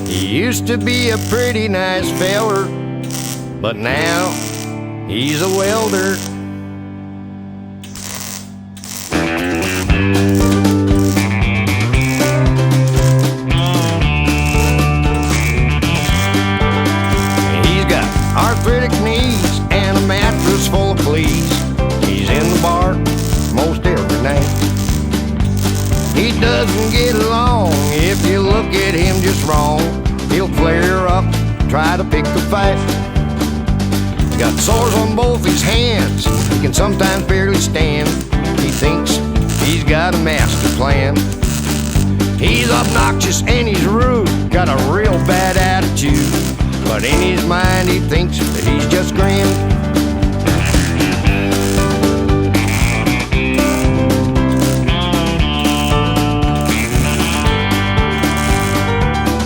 He used to be a pretty nice feller, but now he's a welder. He's got arthritic knees and a mattress full of fleas. He's in the bar most every night. He doesn't get along if you look at him just wrong. He'll flare up, try to pick the fight. He's got sores on both his hands, he can sometimes barely stand. He thinks he's got a master plan. He's obnoxious and he's rude,